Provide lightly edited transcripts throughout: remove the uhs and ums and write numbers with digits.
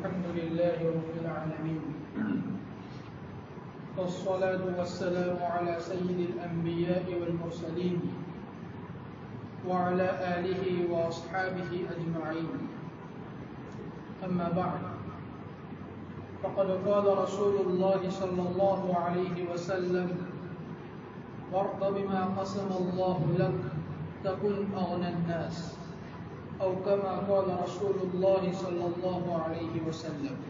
الحمد لله رب العالمين والصلاة والسلام على سيد الأنبياء والمرسلين وعلى آله وأصحابه أجمعين أما بعد فقد قال رسول الله صلى الله عليه وسلم وارض بما قسم الله لك تكن أغنى الناس أو كما قال رسول الله صلى الله عليه وسلم.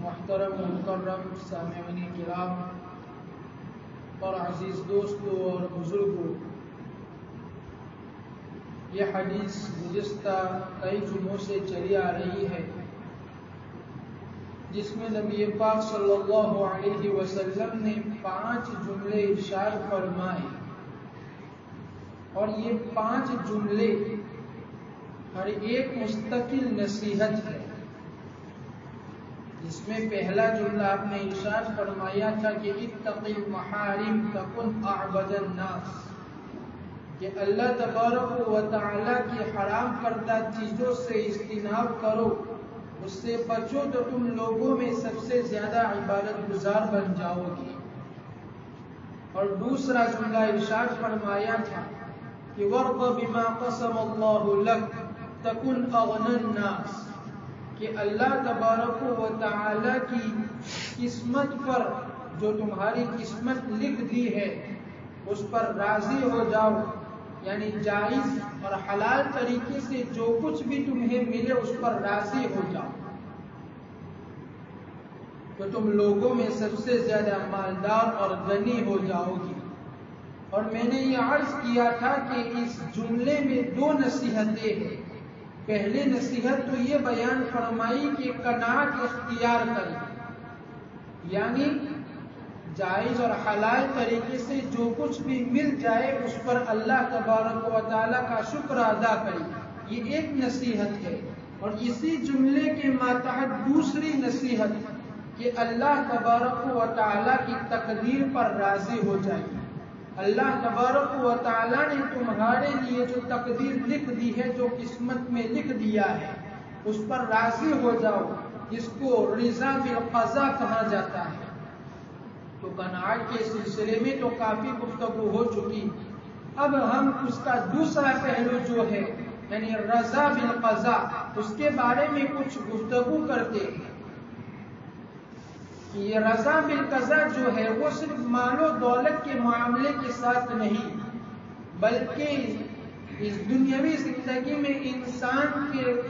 محترم و مکرم سامعین کرام اور عزیز دوستوں اور بزرگوں، یہ حدیث گزشتہ کئی جمعوں سے چلی آ رہی ہے جس میں نبی پاک صلی اللہ علیہ وسلم نے 5 جملے ارشاد فرمائے، اور یہ 5 جملے ہر ایک مستقل نصیحت ہے، جس میں پہلا جملہ آپ نے ارشاد فرمایا تھا کہ اتق المحارم تکن اعبد الناس، کہ اللہ تبارک و تعالی کی حرام کردہ چیزوں سے اجتناب کرو، اس سے بچو تو تم لوگوں میں سب سے زیادہ عبادت گزار بن جاؤ گے۔ اور دوسرا جملہ ارشاد فرمایا تھا کہ وَارْضَ بِمَا قَسَمَ اللَّهُ لَكَ تَكُنْ أَغْنَى النَّاسِ، کہ اللہ تبارک و تعالی کی قسمت پر جو تمہاری قسمت لکھ دی ہے اس پر راضی ہو جاؤ، یعنی جائز اور حلال طریقے سے جو کچھ بھی تمہیں ملے اس پر راضی ہو جاؤ تو تم لوگوں میں سب سے زیادہ مالدار اور غنی ہو جاؤ گی۔ اور میں نے یہ عرض کیا تھا کہ اس جملے میں 2 نصیحتیں ہیں۔ پہلی نصیحت تو یہ بیان فرمائی کہ قناعت اختیار کریں، یعنی جائز اور حلال طریقے سے جو کچھ بھی مل جائے اس پر اللہ تبارک و تعالیٰ کا شکر ادا کریں، یہ ایک نصیحت ہے۔ اور اسی جملے کے ماتحت دوسری نصیحت کہ اللہ تبارک و تعالیٰ کی تقدیر پر راضی ہو جائے۔ اللہ تبارک و تعالیٰ نے تمہارے لیے جو تقدیر لکھ دی ہے، جو قسمت میں لکھ دیا ہے، اس پر راضی ہو جاؤ، جس کو رضا بالقضاء کہا جاتا ہے۔ تو قناعت کے سلسلے میں تو کافی گفتگو ہو چکی، اب ہم اس کا دوسرا پہلو جو ہے یعنی رضا بالقضاء، اس کے بارے میں کچھ گفتگو کرتے ہیں کہ یہ رضا بالقضاء جو ہے وہ صرف مال و دولت کے معاملے کے ساتھ نہیں، بلکہ اس دنیاوی زندگی میں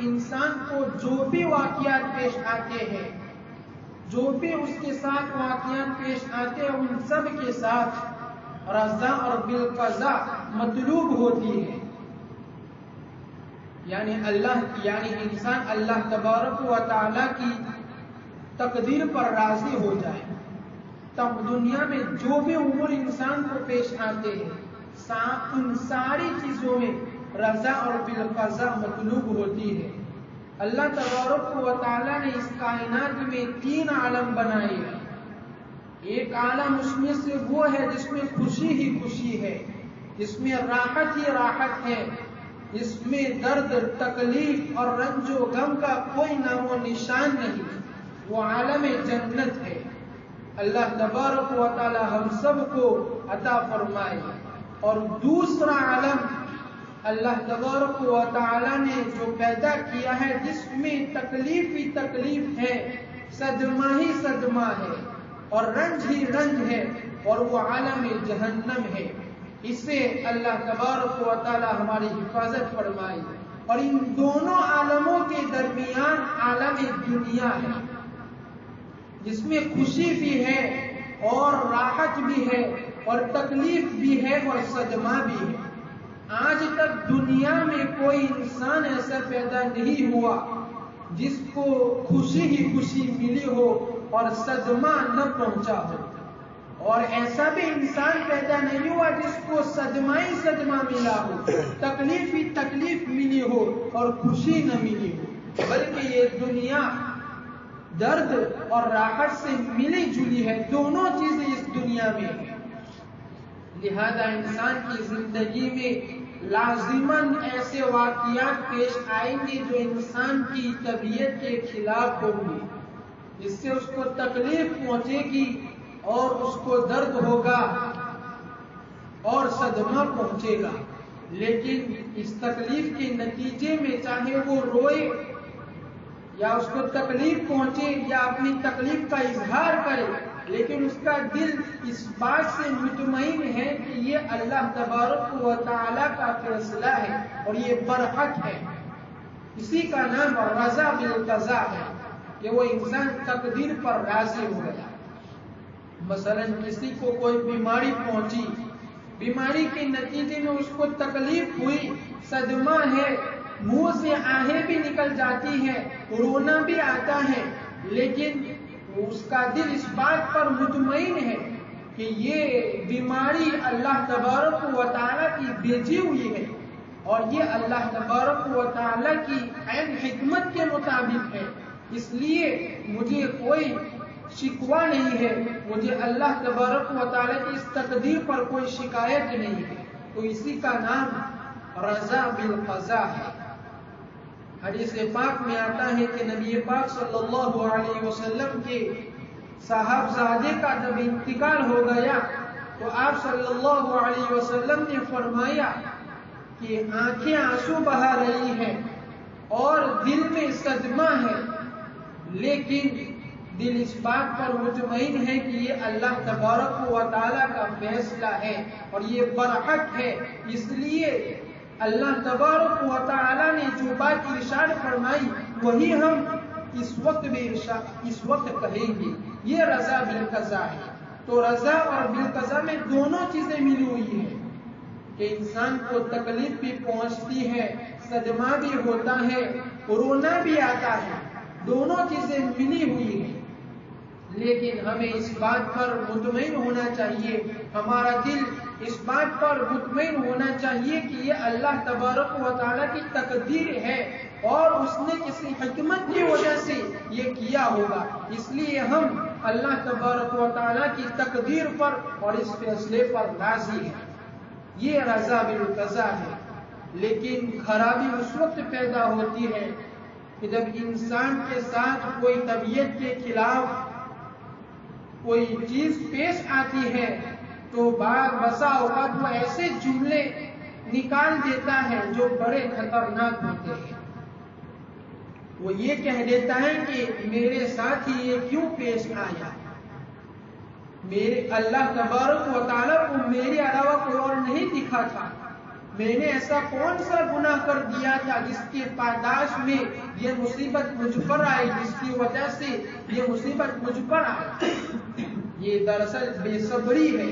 انسان کو جو بھی واقعات پیش آتے ہیں، جو بھی اس کے ساتھ واقعات پیش آتے ہیں، ان سب کے ساتھ رضا اور بالقضاء مطلوب ہوتی ہے، یعنی انسان اللہ تبارک و تعالی کی تقدیر پر راضی ہو جائے، تب دنیا میں جو بھی امور انسان کو پیش آتے ہیں ان ساری چیزوں میں رضا اور بالقضاء مطلوب ہوتی ہے۔ اللہ تبارک و تعالیٰ نے اس کائنات میں 3 عالم بنائے ہیں۔ ایک عالم اس میں سے وہ ہے جس میں خوشی ہی خوشی ہے، جس میں راحت ہی راحت ہے، جس میں درد، تکلیف اور رنج و غم کا کوئی نام و نشان نہیں، وہ عالم جنت ہے۔ اللہ تبارک و تعالی ہم سب کو عطا فرمائے۔ اور دوسرا عالم اللہ تبارک و تعالی نے جو پیدا کیا ہے، جس میں تکلیف ہی تکلیف ہے، صدمہ ہی صدمہ ہے، اور رنج ہی رنج ہے، اور وہ عالم جہنم ہے۔ اسے اللہ تبارک و تعالی ہماری حفاظت فرمائے۔ اور ان دونوں عالموں کے درمیان عالم دنیا ہے، جس میں خوشی بھی ہے اور راحت بھی ہے اور تکلیف بھی ہے اور صدمہ بھی ہے۔ آج تک دنیا میں کوئی انسان ایسا پیدا نہیں ہوا جس کو خوشی ہی خوشی ملی ہو اور صدمہ نہ پہنچا ہو، اور ایسا بھی انسان پیدا نہیں ہوا جس کو صدمہ ہی صدمہ ملا ہو، تکلیف ہی تکلیف ملی ہو اور خوشی نہ ملی ہو، بلکہ یہ دنیا درد اور راحت سے ملی جلی ہے، دونوں چیزیں اس دنیا میں ہیں۔ لہذا انسان کی زندگی میں لازماً ایسے واقعات پیش آئیں گے جو انسان کی طبیعت کے خلاف ہوں گے، جس سے اس کو تکلیف پہنچے گی اور اس کو درد ہوگا اور صدمہ پہنچے گا، لیکن اس تکلیف کے نتیجے میں چاہے وہ روئے یا اس کو تکلیف پہنچے یا اپنی تکلیف کا اظہار کرے، لیکن اس کا دل اس بات سے مطمئن ہے کہ یہ اللہ تبارک و تعالی کا فیصلہ ہے اور یہ برحق ہے۔ اسی کا نام رضا بالقضاء ہے کہ وہ انسان تقدیر پر راضی ہو گیا۔ مثلا کسی کو کوئی بیماری پہنچی، بیماری کے نتیجے میں اس کو تکلیف ہوئی، صدمہ ہے، منہ سے آہیں بھی نکل جاتی ہیں، رونا بھی آتا ہے، لیکن اس کا دل اس بات پر مطمئن ہے کہ یہ بیماری اللہ تبارک و تعالیٰ کی بھیجی ہوئی ہے اور یہ اللہ تبارک و تعالیٰ کی عین حکمت کے مطابق ہے، اس لیے مجھے کوئی شکوہ نہیں ہے، مجھے اللہ تبارک و تعالیٰ کی اس تقدیر پر کوئی شکایت نہیں ہے۔ تو اسی کا نام رضا بالقضاء ہے۔ حدیث پاک میں آتا ہے کہ نبی پاک صلی اللہ علیہ وسلم کے صاحبزادے کا جب انتقال ہو گیا تو آپ صلی اللہ علیہ وسلم نے فرمایا کہ آنکھیں آنسو بہا رہی ہیں اور دل میں صدمہ ہے، لیکن دل اس بات پر مطمئن ہے کہ یہ اللہ تبارک و تعالیٰ کا فیصلہ ہے اور یہ برحق ہے، اس لیے اللہ تبارک و تعالیٰ نے جو بات ارشاد فرمائی وہی ہم اس وقت کہیں گے، یہ رضا بالقضاء ہے۔ تو رضا اور بالقضاء میں دونوں چیزیں ملی ہوئی ہیں کہ انسان کو تکلیف بھی پہنچتی ہے، صدمہ بھی ہوتا ہے، رونا بھی آتا ہے، دونوں چیزیں ملی ہوئی ہیں، لیکن ہمیں اس بات پر مطمئن ہونا چاہیے، ہمارا دل اس بات پر مطمئن ہونا چاہیے کہ یہ اللہ تبارک و تعالیٰ کی تقدیر ہے اور اس نے کسی حکمت کی وجہ سے یہ کیا ہوگا، اس لیے ہم اللہ تبارک و تعالیٰ کی تقدیر پر اور اس فیصلے پر راضی ہیں، یہ رضا بالقضاء ہے۔ لیکن خرابی اس وقت پیدا ہوتی ہے کہ جب انسان کے ساتھ کوئی طبیعت کے خلاف کوئی چیز پیش آتی ہے تو بسا اوقات وہ ایسے جملے نکال دیتا ہے جو بڑے خطرناک ہوتے ہیں۔ وہ یہ کہہ دیتا ہے کہ میرے ساتھ ہی یہ کیوں پیش آیا، میرے اللہ تبارک و تعالیٰ کو میرے علاوہ کوئی اور نہیں دکھا تھا، میں نے ایسا کون سا گناہ کر دیا تھا جس کے پاداش میں یہ مصیبت مجھ پر آئی، جس کی وجہ سے یہ مصیبت مجھ پر آئی۔ یہ دراصل بے صبری ہے،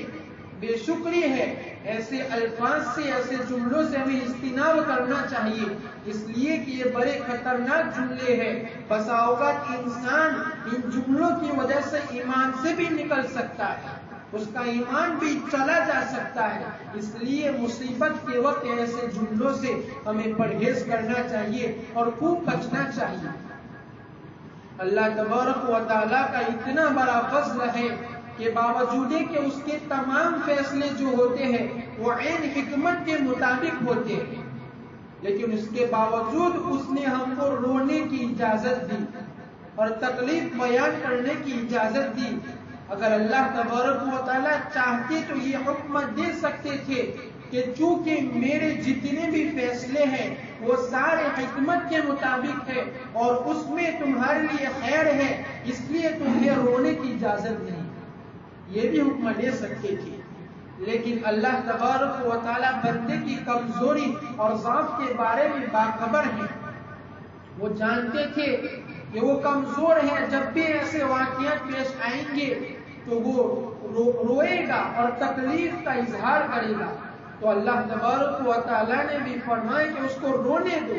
بے شکری ہے۔ ایسے الفاظ سے، ایسے جملوں سے ہمیں اجتناب کرنا چاہیے، اس لیے کہ یہ بڑے خطرناک جملے ہیں۔ بسا اوقات انسان ان جملوں کی وجہ سے ایمان سے بھی نکل سکتا ہے، اس کا ایمان بھی چلا جا سکتا ہے، اس لیے مصیبت کے وقت ایسے جملوں سے ہمیں پرہیز کرنا چاہیے اور خوب بچنا چاہیے۔ اللہ تبارک و تعالیٰ کا اتنا بڑا فضل ہے کہ باوجود کہ اس کے تمام فیصلے جو ہوتے ہیں وہ عین حکمت کے مطابق ہوتے ہیں، لیکن اس کے باوجود اس نے ہم کو رونے کی اجازت دی اور تکلیف بیان کرنے کی اجازت دی۔ اگر اللہ تبارک و تعالیٰ چاہتے تو یہ حکم دے سکتے تھے کہ چونکہ میرے جتنے بھی فیصلے ہیں وہ سارے حکمت کے مطابق ہے اور اس میں تمہارے لیے خیر ہے، اس لیے تمہیں رونے کی اجازت نہیں، یہ بھی حکم دے سکتے تھے۔ لیکن اللہ تبارک و تعالیٰ بندے کی کمزوری اور ضعف کے بارے میں باخبر ہے، وہ جانتے تھے کہ وہ کمزور ہے، جب بھی ایسے واقعات پیش آئیں گے تو وہ روئے گا اور تکلیف کا اظہار کرے گا۔ تو اللہ تبارک و تعالیٰ نے بھی فرمایا کہ اس کو رونے دو،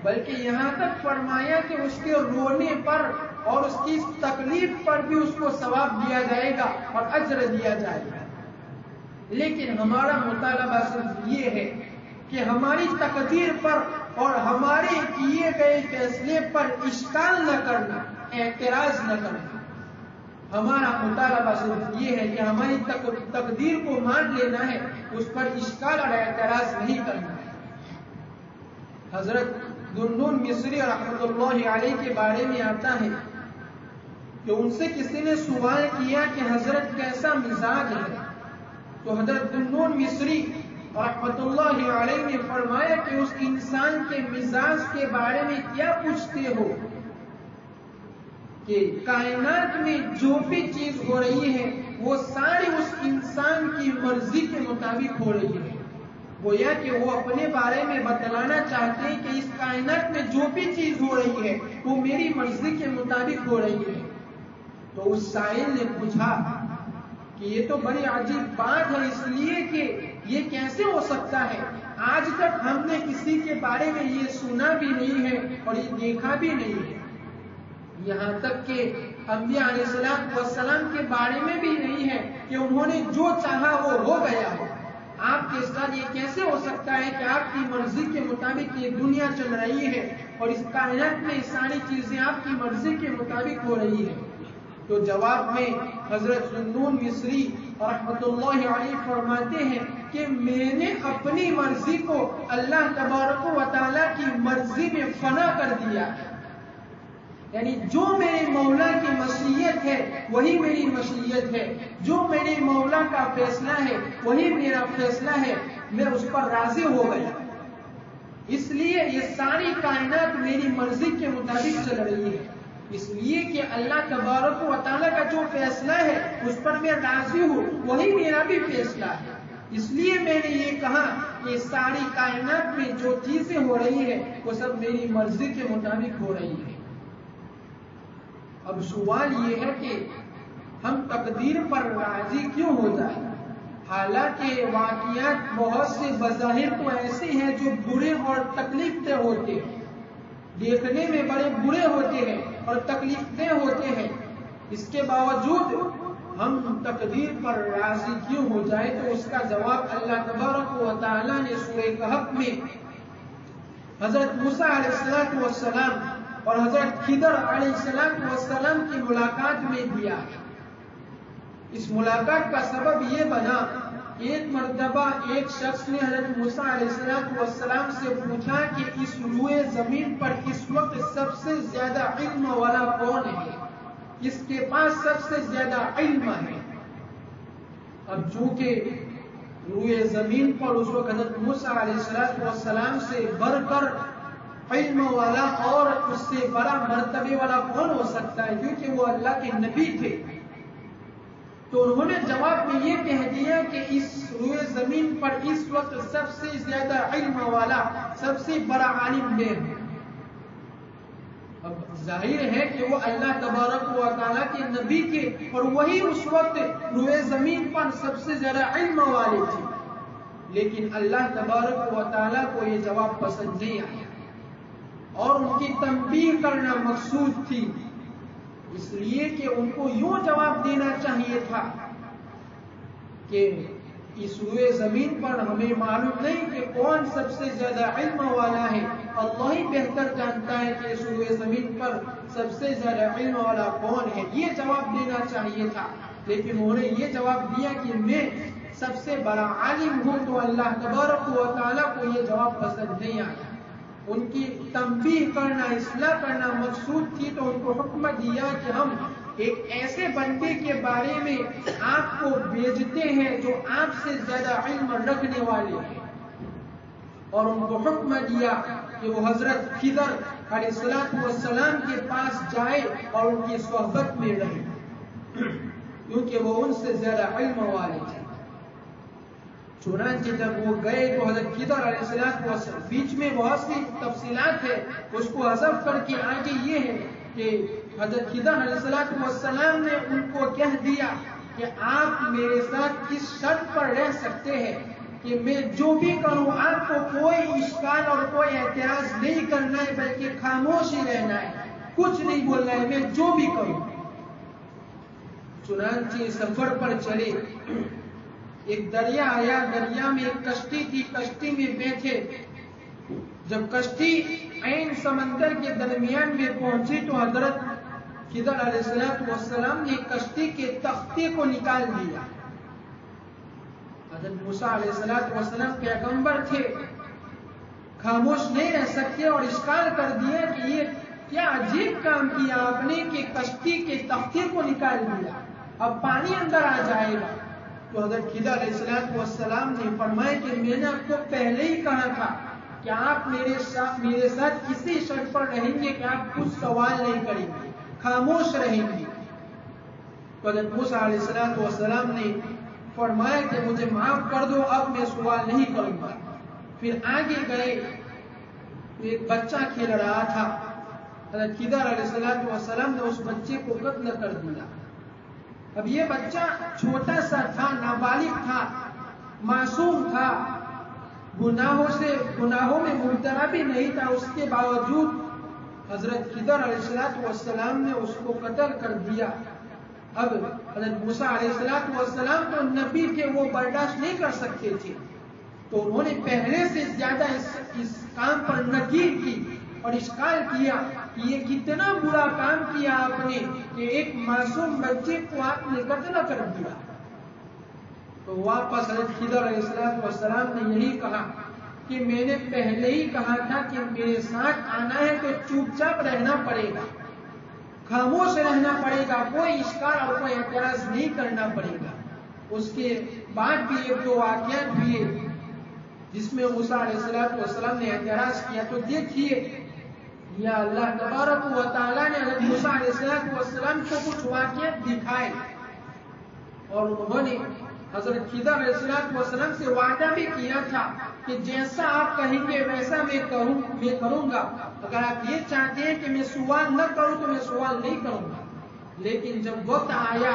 بلکہ یہاں تک فرمایا کہ اس کے رونے پر اور اس کی تکلیف پر بھی اس کو ثواب دیا جائے گا اور اجر دیا جائے گا۔ لیکن ہمارا مطالبہ صرف یہ ہے کہ ہماری تقدیر پر اور ہمارے کیے گئے فیصلے پر اشکال نہ کرنا، اعتراض نہ کرنا۔ ہمارا مطالبہ صرف یہ ہے کہ ہماری تقدیر کو مان لینا ہے، اس پر اشکال اور اعتراض نہیں کرنا ہے۔ حضرت ذُنُّون مصری رحمۃ اللہ علیہ کے بارے میں آتا ہے کہ ان سے کسی نے سوال کیا کہ حضرت کیسا مزاج ہے، تو حضرت ذُنُّون مصری رحمۃ اللہ علیہ نے فرمایا کہ اس انسان کے مزاج کے بارے میں کیا پوچھتے ہو، کہ کائنات میں جو بھی چیز ہو رہی ہے وہ ساری اس انسان کی مرضی کے مطابق ہو رہی ہے۔ گویا کہ وہ اپنے بارے میں بتلانا چاہتے ہیں کہ اس کائنات میں جو بھی چیز ہو رہی ہے وہ میری مرضی کے مطابق ہو رہی ہے۔ تو اس سائل نے پوچھا کہ یہ تو بڑی عجیب بات ہے، اس لیے کہ یہ کیسے ہو سکتا ہے؟ آج تک ہم نے کسی کے بارے میں یہ سنا بھی نہیں ہے اور یہ دیکھا بھی نہیں ہے، یہاں تک کہ انبیاء علیہ السلام کے بارے میں بھی نہیں ہے کہ انہوں نے جو چاہا وہ ہو گیا ہو۔ آپ کے ساتھ یہ کیسے ہو سکتا ہے کہ آپ کی مرضی کے مطابق یہ دنیا چل رہی ہے اور اس کائنات میں ساری چیزیں آپ کی مرضی کے مطابق ہو رہی ہے؟ تو جواب میں حضرت ذُنُّون مصری رحمۃ اللہ علیہ فرماتے ہیں کہ میں نے اپنی مرضی کو اللہ تبارک و تعالیٰ کی مرضی میں فنا کر دیا، یعنی جو میرے مولا کی مشیت ہے وہی میری مشیت ہے، جو میرے مولا کا فیصلہ ہے وہی میرا فیصلہ ہے، میں اس پر راضی ہو گیا۔ اس لیے یہ ساری کائنات میری مرضی کے مطابق چل رہی ہے، اس لیے کہ اللہ تبارک و تعالیٰ کا جو فیصلہ ہے اس پر میں راضی ہوں، وہی میرا بھی فیصلہ ہے۔ اس لیے میں نے یہ کہا کہ ساری کائنات میں جو چیزیں ہو رہی ہے وہ سب میری مرضی کے مطابق ہو رہی ہے۔ اب سوال یہ ہے کہ ہم تقدیر پر راضی کیوں ہو جائیں؟ حالانکہ واقعات بہت سے بظاہر تو ایسے ہیں جو برے اور تکلیف دہ ہوتے ہیں، دیکھنے میں بڑے برے ہوتے ہیں اور تکلیف دہ ہوتے ہیں، اس کے باوجود ہم تقدیر پر راضی کیوں ہو جائیں؟ تو اس کا جواب اللہ تبارک و تعالیٰ نے سورہ کہف میں حضرت موسیٰ علیہ السلام اور حضرت خضر علیہ السلام کی ملاقات میں دیا۔ اس ملاقات کا سبب یہ بنا کہ ایک مرتبہ ایک شخص نے حضرت موسیٰ علیہ السلام سے پوچھا کہ اس روئے زمین پر اس وقت سب سے زیادہ علم والا کون ہے، کس کے پاس سب سے زیادہ علم ہے؟ اب چونکہ روئے زمین پر اس وقت حضرت موسیٰ علیہ السلام سے بڑھ کر علم والا اور اس سے بڑا مرتبے والا کون ہو سکتا ہے، کیونکہ وہ اللہ کے نبی تھے، تو انہوں نے جواب میں یہ کہہ دیا کہ اس روئے زمین پر اس وقت سب سے زیادہ علم والا، سب سے بڑا عالم میں ہے۔ اب ظاہر ہے کہ وہ اللہ تبارک و تعالیٰ کے نبی تھے اور وہی اس وقت روئے زمین پر سب سے زیادہ علم والے تھے، لیکن اللہ تبارک و تعالیٰ کو یہ جواب پسند نہیں آیا اور ان کی تنبیہ کرنا مقصود تھی، اس لیے کہ ان کو یوں جواب دینا چاہیے تھا کہ اس روئے زمین پر ہمیں معلوم نہیں کہ کون سب سے زیادہ علم والا ہے، اللہ ہی بہتر جانتا ہے کہ اس روئے زمین پر سب سے زیادہ علم والا کون ہے، یہ جواب دینا چاہیے تھا، لیکن انہوں نے یہ جواب دیا کہ میں سب سے بڑا عالم ہوں، تو اللہ تبارک و تعالیٰ کو یہ جواب پسند نہیں آیا۔ ان کی تنبیہ کرنا، اصلاح کرنا مقصود تھی، تو ان کو حکم دیا کہ ہم ایک ایسے بندے کے بارے میں آپ کو بھیجتے ہیں جو آپ سے زیادہ علم رکھنے والے ہیں، اور ان کو حکم دیا کہ وہ حضرت خضر علیہ السلام کے پاس جائے اور ان کی صحبت میں رہے، کیونکہ وہ ان سے زیادہ علم والے تھے۔ چنانچہ جب وہ گئے تو حضرت خضر علیہ السلام، بیچ میں بہت سی تفصیلات ہے، اس کو حذف کر کے آگے یہ ہے کہ حضرت خضر علیہ السلام نے ان کو کہہ دیا کہ آپ میرے ساتھ اس شرط پر رہ سکتے ہیں کہ میں جو بھی کروں آپ کو کوئی اشکال اور کوئی اعتراض نہیں کرنا ہے، بلکہ خاموش ہی رہنا ہے، کچھ نہیں بولنا ہے، میں جو بھی کروں۔ چنانچہ سفر پر چلے، ایک دریا آیا، دریا میں ایک کشتی تھی، کشتی میں بیٹھے، جب کشتی عین سمندر کے درمیان میں پہنچی تو حضرت خضر علیہ السلام نے کشتی کے تختے کو نکال دیا۔ حضرت موسیٰ علیہ السلام پیغمبر تھے، خاموش نہیں رہ سکتے اور اشکال کر دیا کہ یہ کیا عجیب کام کیا آپ نے کہ کشتی کے تختے کو نکال دیا، اب پانی اندر آ جائے گا۔ تو حضرت خضر علیہ السلام نے فرمایا کہ میں نے آپ کو پہلے ہی کہا تھا کہ آپ میرے ساتھ کسی شرط پر رہیں گے کہ آپ کچھ سوال نہیں کریں گے، خاموش رہیں گے۔ تو حضرت موسیٰ علیہ السلام نے فرمایا کہ مجھے معاف کر دو، اب میں سوال نہیں کروں گا۔ پھر آگے گئے، ایک بچہ کھیل رہا تھا، حضرت خضر علیہ السلام نے اس بچے کو قتل کر دیا۔ اب یہ بچہ چھوٹا سا تھا، نابالغ تھا، معصوم تھا، گناہوں میں مبتلا بھی نہیں تھا، اس کے باوجود حضرت خضر علیہ السلام نے اس کو قتل کر دیا۔ اب حضرت موسیٰ علیہ السلام تو نبی تھے، وہ برداشت نہیں کر سکتے تھے، تو انہوں نے پہلے سے زیادہ اس کام پر نکیر کی اور اشکال کیا کہ یہ کتنا برا کام کیا آپ نے کہ ایک معصوم بچے کو آپ نے قتل کر دیا۔ تو واپس حضرت خضر علیہ السلام نے یہی کہا کہ میں نے پہلے ہی کہا تھا کہ میرے ساتھ آنا ہے تو چوپ چاپ رہنا پڑے گا، خاموش رہنا پڑے گا، کوئی اشکال اور کوئی اعتراض نہیں کرنا پڑے گا۔ اس کے بعد بھی ایک دو واقعات ہوئے جس میں موسیٰ علیہ السلام نے اعتراض کیا۔ تو دیکھیے یا اللہ تبارک و تعالیٰ نے حضرت موسیٰ علیہ السلام کو کچھ واقعات دکھائے اور انہوں نے حضرت خضر علیہ السلام سے وعدہ بھی کیا تھا کہ جیسا آپ کہیں گے ویسا میں کروں گا، اگر آپ یہ چاہتے ہیں کہ میں سوال نہ کروں تو میں سوال نہیں کروں گا۔ لیکن جب وقت آیا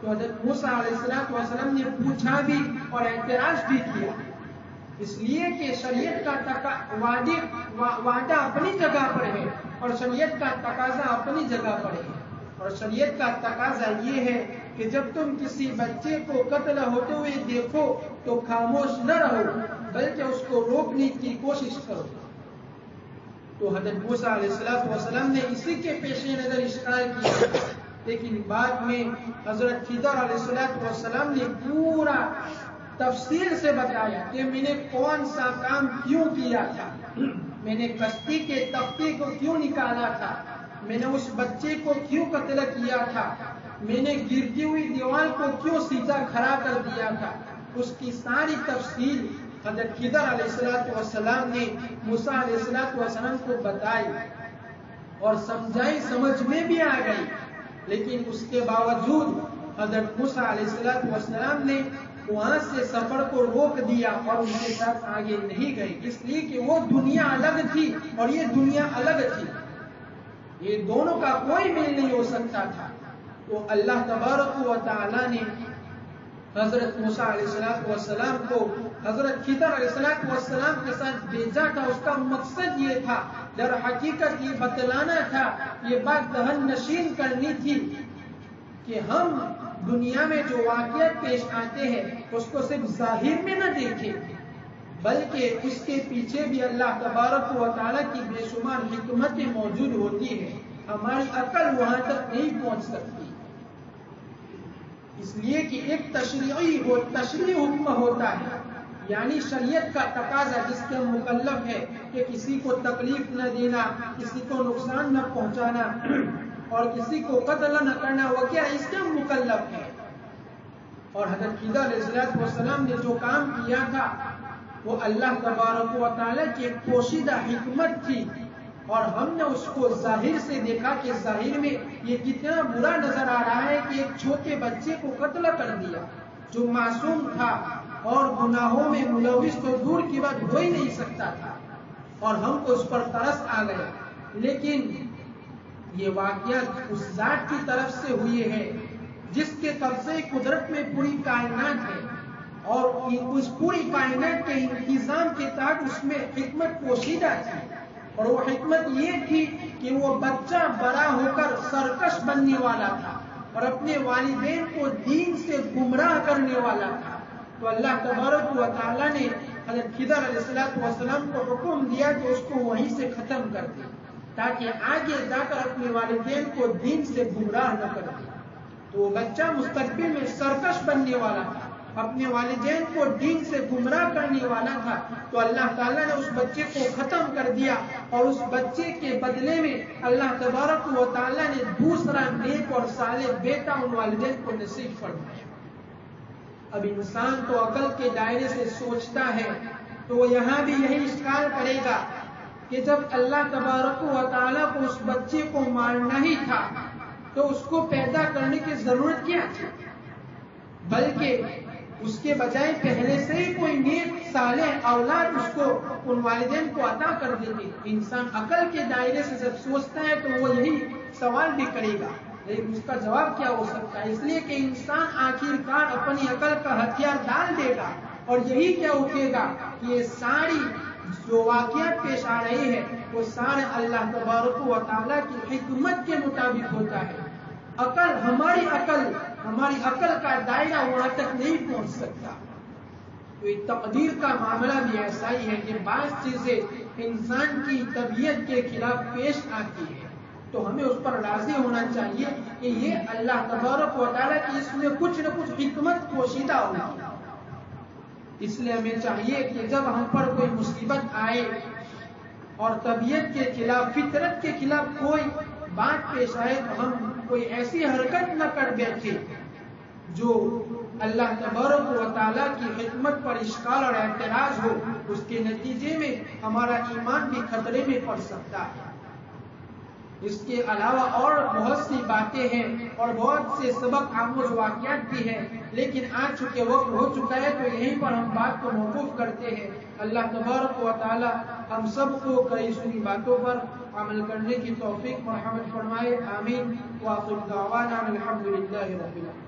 تو حضرت موسیٰ علیہ السلام نے پوچھا بھی اور اعتراض بھی کیا، اس لیے کہ شریعت کا وعدہ اپنی جگہ پر ہے اور شریعت کا تقاضا اپنی جگہ پر ہے۔ اور شریعت کا تقاضا یہ ہے کہ جب تم کسی بچے کو قتل ہوتے ہوئے دیکھو تو خاموش نہ رہو بلکہ اس کو روکنے کی کوشش کرو۔ تو حضرت موسیٰ علیہ السلام نے اسی کے پیش نظر اشکال کیا، لیکن بعد میں حضرت خضر علیہ السلام نے پورا تفصیل سے بتایا کہ میں نے کون سا کام کیوں کیا تھا، میں نے کشتی کے تختے کو کیوں نکالا تھا، میں نے اس بچے کو کیوں قتل کیا تھا، میں نے گرتی ہوئی دیوار کو کیوں سیدھا کھڑا کر دیا تھا۔ اس کی ساری تفصیل حضرت خضر علیہ السلام نے موسیٰ علیہ السلام کو بتائی اور سمجھائی، سمجھ میں بھی آ گئی، لیکن اس کے باوجود حضرت موسیٰ علیہ السلام نے وہاں سے سفر کو روک دیا اور ان کے ساتھ آگے نہیں گئے، اس لیے کہ وہ دنیا الگ تھی اور یہ دنیا الگ تھی، یہ دونوں کا کوئی میل نہیں ہو سکتا تھا۔ تو اللہ تبارک و تعالیٰ نے حضرت موسیٰ علیہ السلام کو حضرت خضر علیہ السلام کے ساتھ بھیجا تھا، اس کا مقصد یہ تھا، در حقیقت یہ بتلانا تھا، یہ بات دہن نشین کرنی تھی کہ ہم دنیا میں جو واقعات پیش آتے ہیں اس کو صرف ظاہر میں نہ دیکھیں بلکہ اس کے پیچھے بھی اللہ تبارک و تعالیٰ کی بے شمار حکمتیں موجود ہوتی ہیں، ہماری عقل وہاں تک نہیں پہنچ سکتی، اس لیے کہ ایک تشریعی حکم ہوتا ہے، یعنی شریعت کا تقاضا جس کے مکلف ہے کہ کسی کو تکلیف نہ دینا، کسی کو نقصان نہ پہنچانا اور کسی کو قتل نہ کرنا وغیرہ، اس کے مکلف ہے۔ اور حضرت خضر علیہ السلام نے جو کام کیا تھا وہ اللہ تبارک و تعالیٰ کی ایک پوشیدہ حکمت تھی، اور ہم نے اس کو ظاہر سے دیکھا کہ ظاہر میں یہ کتنا برا نظر آ رہا ہے کہ ایک چھوٹے بچے کو قتل کر دیا جو معصوم تھا اور گناہوں میں ملوث تو دور کی بات ہو ہی نہیں سکتا تھا، اور ہم کو اس پر ترس آ گیا۔ لیکن یہ واقعات اس ذات کی طرف سے ہوئے ہیں جس کے قبضے قدرت میں پوری کائنات ہے، اور اس پوری کائنات کے انتظام کے تحت اس میں حکمت پوشیدہ تھی، اور وہ حکمت یہ تھی کہ وہ بچہ بڑا ہو کر سرکش بننے والا تھا اور اپنے والدین کو دین سے گمراہ کرنے والا تھا۔ تو اللہ تبارک و تعالیٰ نے حضرت خضر علیہ السلام کو حکم دیا کہ اس کو وہیں سے ختم کر دے تاکہ آگے جا کر اپنے والدین کو دین سے گمراہ نہ کر دے۔ تو وہ بچہ مستقبل میں سرکش بننے والا تھا، اپنے والدین کو دین سے گمراہ کرنے والا تھا، تو اللہ تعالیٰ نے اس بچے کو ختم کر دیا، اور اس بچے کے بدلے میں اللہ تبارک و تعالیٰ نے دوسرا نیک اور صالح بیٹا ان والدین کو نصیب فرمایا۔ اب انسان تو عقل کے دائرے سے سوچتا ہے، تو وہ یہاں بھی یہی اشکال کرے گا کہ جب اللہ تبارک و تعالیٰ کو اس بچے کو مارنا ہی تھا تو اس کو پیدا کرنے کی ضرورت کیا تھی؟ بلکہ اس کے بجائے پہلے سے ہی کوئی نیک صالح اولاد اس کو ان والدین کو عطا کر دیتے۔ انسان عقل کے دائرے سے جب سوچتا ہے تو وہ یہی سوال بھی کرے گا، لیکن اس کا جواب کیا ہو سکتا ہے؟ اس لیے کہ انسان آخرکار اپنی عقل کا ہتھیار ڈال دے گا اور یہی کیا اٹھے گا کہ یہ ساری جو واقعات پیش آ رہی ہے وہ سارے اللہ تبارک و تعالیٰ کی حکمت کے مطابق ہوتا ہے۔ ہماری عقل کا دائرہ وہاں تک نہیں پہنچ سکتا۔ تو یہ تقدیر کا معاملہ بھی ایسا ہی ہے کہ بعض چیزیں انسان کی طبیعت کے خلاف پیش آتی ہے، تو ہمیں اس پر راضی ہونا چاہیے کہ یہ اللہ تبارک و تعالیٰ کی اس میں کچھ نہ کچھ حکمت پوشیدہ ہوگی۔ اس لیے ہمیں چاہیے کہ جب ہم پر کوئی مصیبت آئے اور طبیعت کے خلاف، فطرت کے خلاف کوئی بات پیش آئے، تو ہم کوئی ایسی حرکت نہ کر بیٹھے جو اللہ تبارک و تعالیٰ کی حکمت پر اشکال اور اعتراض ہو۔ اس کے نتیجے میں ہمارا ایمان بھی خطرے میں پڑ سکتا ہے۔ اس کے علاوہ اور بہت سی باتیں ہیں اور بہت سے سبق آموز واقعات بھی ہیں، لیکن آج چکے وقت ہو چکا ہے تو یہیں پر ہم بات کو موقوف کرتے ہیں۔ اللہ تبارک و تعالی ہم سب کو کئی سنی باتوں پر عمل کرنے کی توفیق مرحمت فرمائے، آمین۔ وآخر دعوانا الحمدللہ رب العالمین۔